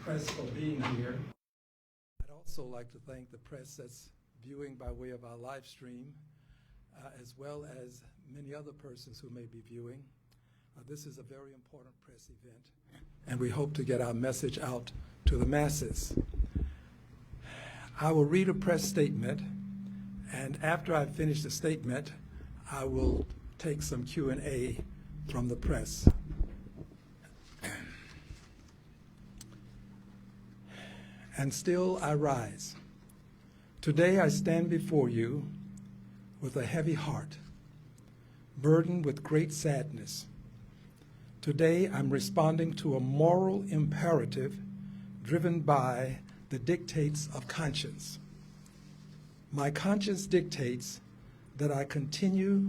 press for being here. I'd also like to thank the press that's viewing by way of our live stream, as well as many other persons who may be viewing. This is a very important press event, and we hope to get our message out to the masses. I will read a press statement, and after I finish the statement, I will take some Q&A from the press. And still I rise. Today I stand before you with a heavy heart, burdened with great sadness. Today I'm responding to a moral imperative driven by the dictates of conscience. My conscience dictates that I continue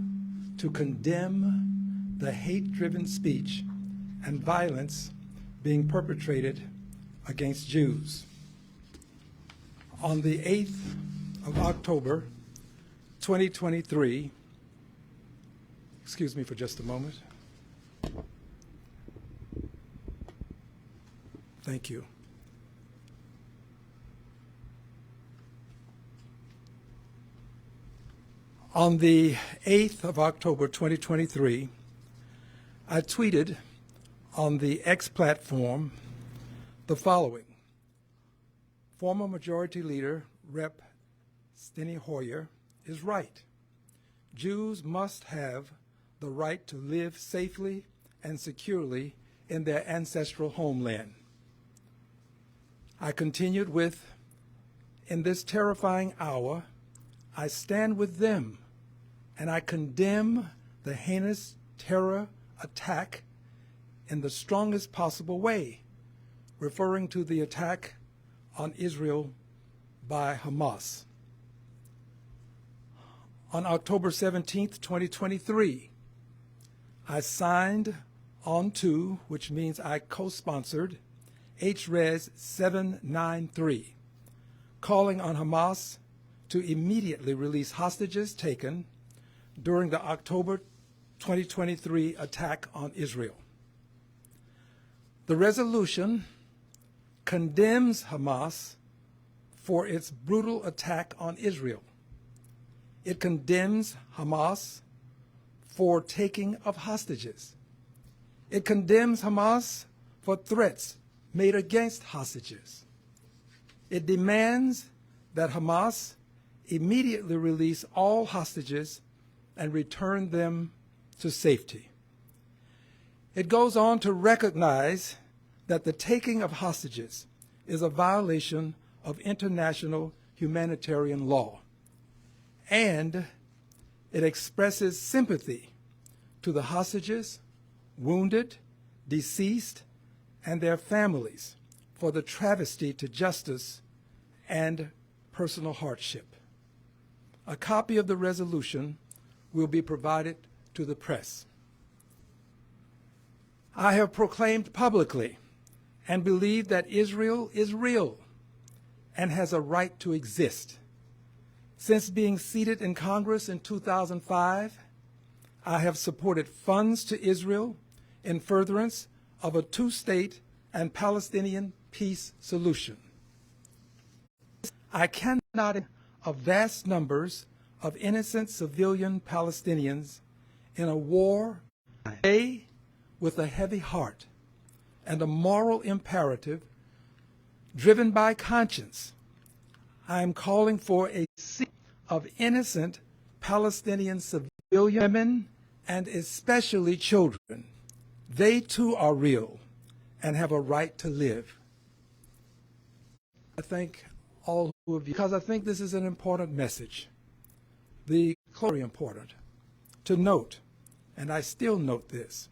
to condemn the hate-driven speech and violence being perpetrated against Jews. On the 8th of October, 2023, excuse me for just a moment. Thank you. On the 8th of October 2023, I tweeted on the X platform the following. Former Majority Leader Rep. Steny Hoyer is right. Jews must have the right to live safely and securely in their ancestral homeland. I continued with, in this terrifying hour, I stand with them and I condemn the heinous terror attack in the strongest possible way, referring to the attack on Israel by Hamas. On October 17th, 2023, I signed on to, which means I co-sponsored, HRES 793, calling on Hamas to immediately release hostages taken during the October 2023 attack on Israel. The resolution condemns Hamas for its brutal attack on Israel. It condemns Hamas for taking of hostages. It condemns Hamas for threats made against hostages. It demands that Hamas immediately release all hostages and return them to safety. It goes on to recognize that the taking of hostages is a violation of international humanitarian law, and it expresses sympathy to the hostages, wounded, deceased, and their families for the travesty to justice and personal hardship. A copy of the resolution will be provided to the press. I have proclaimed publicly and believe that Israel is real and has a right to exist. Since being seated in Congress in 2005, I have supported funds to Israel in furtherance of a two-state and Palestinian peace solution. I cannot of vast numbers of innocent civilian Palestinians in a war with a heavy heart and a moral imperative driven by conscience. I am calling for a ceasefire of innocent Palestinian civilian women and especially children. They too are real and have a right to live. I thank all of you because I think this is an important message. Very important to note, and I still note this,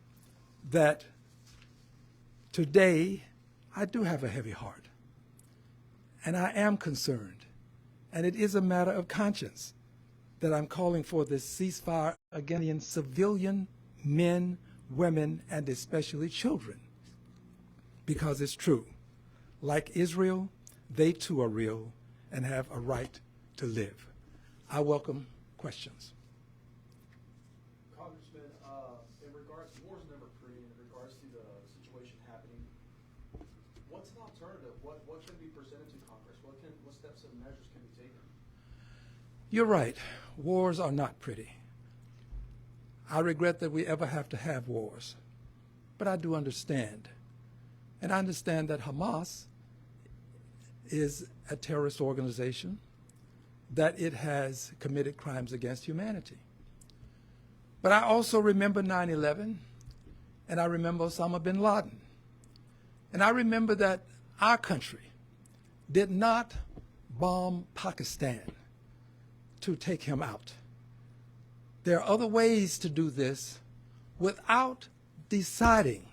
that today I do have a heavy heart, and I am concerned, and it is a matter of conscience that I'm calling for this ceasefire against civilian men, women, and especially children, because it's true. Like Israel, they too are real and have a right to live. I welcome questions. Congressman, in regards, war's never pretty, in regards to the situation happening, what's an alternative alternative? What can be presented to Congress? What steps and measures can be taken? You're right. Wars are not pretty. I regret that we ever have to have wars. But I do understand. And I understand that Hamas is a terrorist organization, that it has committed crimes against humanity. But I also remember 9/11, and I remember Osama bin Laden. And I remember that our country did not bomb Pakistan to take him out. There are other ways to do this without deciding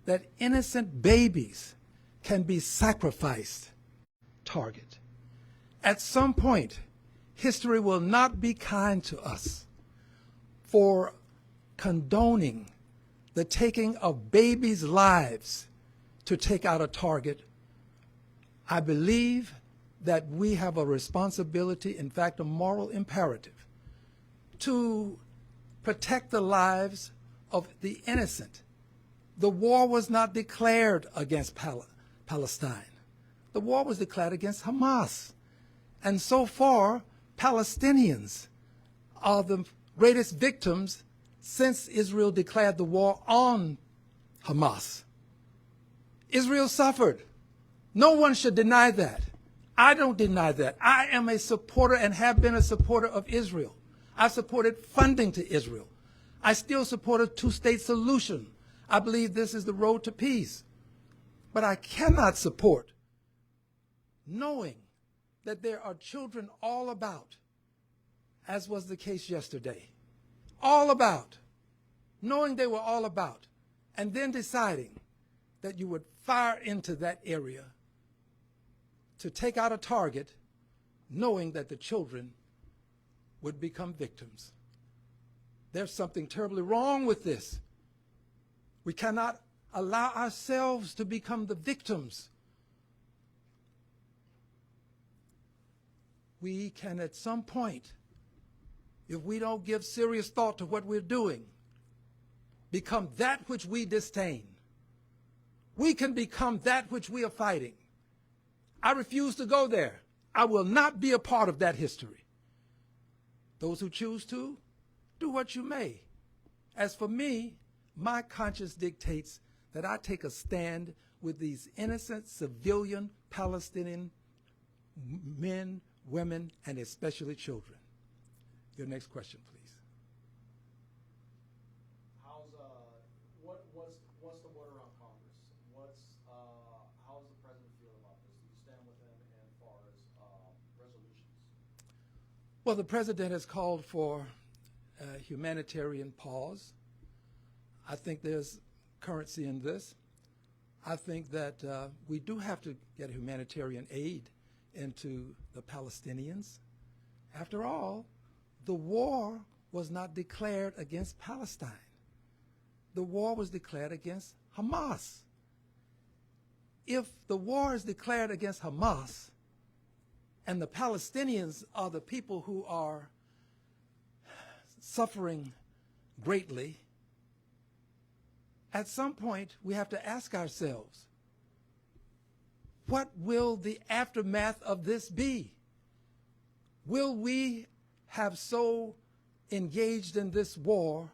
that innocent babies can be sacrificed target. At some point, history will not be kind to us for condoning the taking of babies' lives to take out a target. I believe that we have a responsibility, in fact, a moral imperative, to protect the lives of the innocent. The war was not declared against Palestine. The war was declared against Hamas. And so far, Palestinians are the greatest victims since Israel declared the war on Hamas. Israel suffered. No one should deny that. I don't deny that. I am a supporter and have been a supporter of Israel. I supported funding to Israel. I still support a two-state solution. I believe this is the road to peace. But I cannot support knowing that there are children all about, as was the case yesterday, all about, knowing they were all about, and then deciding that you would fire into that area to take out a target, knowing that the children would become victims. There's something terribly wrong with this. We cannot allow ourselves to become the victims. We can at some point, if we don't give serious thought to what we're doing, become that which we disdain. We can become that which we are fighting. I refuse to go there. I will not be a part of that history. Those who choose to, do what you may. As for me, my conscience dictates that I take a stand with these innocent civilian Palestinian men, women, and especially children. Your next question, please. What's the word around Congress? How does the president feel about this? Do you stand with him as far as resolutions? Well, the president has called for a humanitarian pause. I think there's currency in this. I think that we do have to get humanitarian aid into the Palestinians. After all, the war was not declared against Palestine. The war was declared against Hamas. If the war is declared against Hamas and the Palestinians are the people who are suffering greatly, at some point we have to ask ourselves, what will the aftermath of this be? Will we have so engaged in this war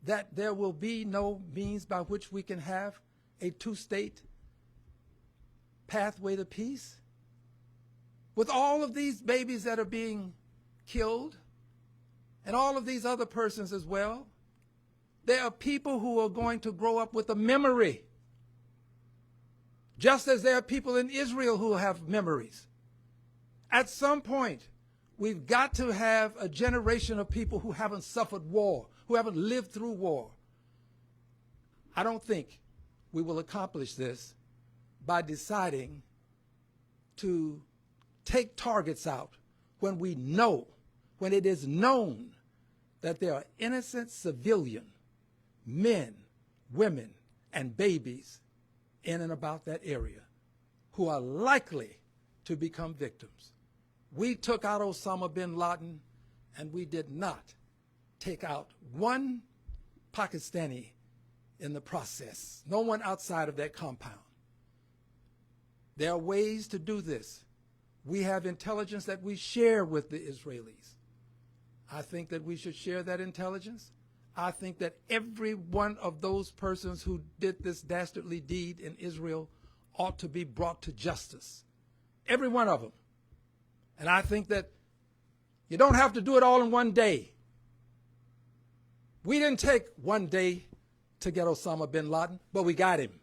that there will be no means by which we can have a two-state pathway to peace? With all of these babies that are being killed, and all of these other persons as well, there are people who are going to grow up with a memory, just as there are people in Israel who have memories. At some point, we've got to have a generation of people who haven't suffered war, who haven't lived through war. I don't think we will accomplish this by deciding to take targets out when we know, when it is known that there are innocent civilian men, women, and babies in and about that area who are likely to become victims. We took out Osama bin Laden, and we did not take out one Pakistani in the process, no one outside of that compound. There are ways to do this. We have intelligence that we share with the Israelis. I think that we should share that intelligence. I think that every one of those persons who did this dastardly deed in Israel ought to be brought to justice. Every one of them. And I think that you don't have to do it all in one day. We didn't take one day to get Osama bin Laden, but we got him.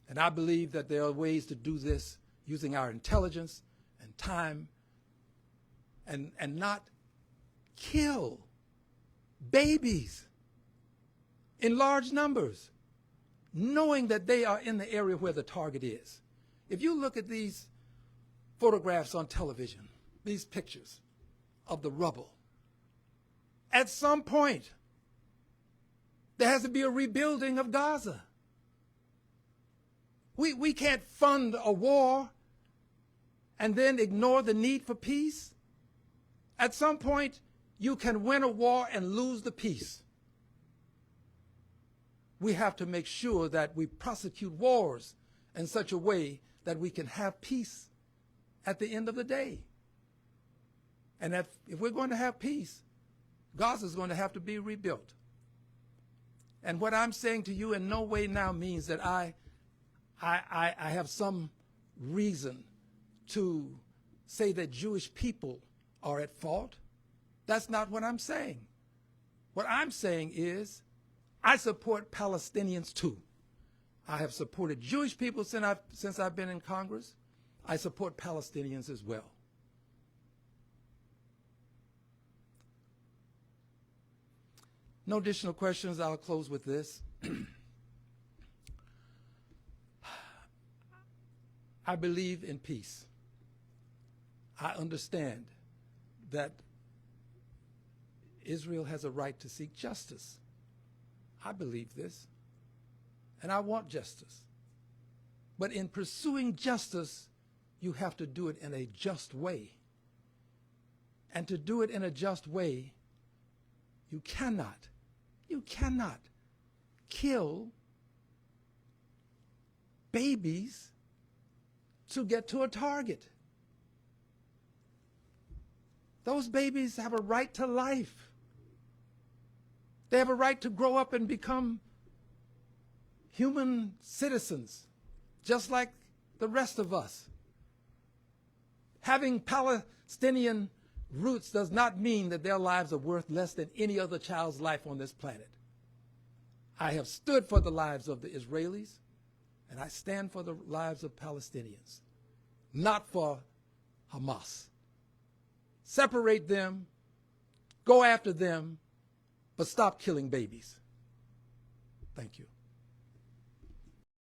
And I believe that there are ways to do this using our intelligence and time and not kill babies in large numbers, knowing that they are in the area where the target is. If you look at these photographs on television, these pictures of the rubble, at some point, there has to be a rebuilding of Gaza. We can't fund a war and then ignore the need for peace. At some point, you can win a war and lose the peace. We have to make sure that we prosecute wars in such a way that we can have peace at the end of the day. And if we're going to have peace, Gaza is going to have to be rebuilt. And what I'm saying to you in no way now means that I have some reason to say that Jewish people are at fault. That's not what I'm saying. What I'm saying is I support Palestinians too. I have supported Jewish people since I've been in Congress. I support Palestinians as well. No additional questions. I'll close with this. I believe in peace. I understand that Israel has a right to seek justice. I believe this, and I want justice. But in pursuing justice, you have to do it in a just way. And to do it in a just way, you cannot kill babies to get to a target. Those babies have a right to life. They have a right to grow up and become human citizens, just like the rest of us. Having Palestinian roots does not mean that their lives are worth less than any other child's life on this planet. I have stood for the lives of the Israelis, and I stand for the lives of Palestinians, not for Hamas. Separate them, go after them, but stop killing babies. Thank you.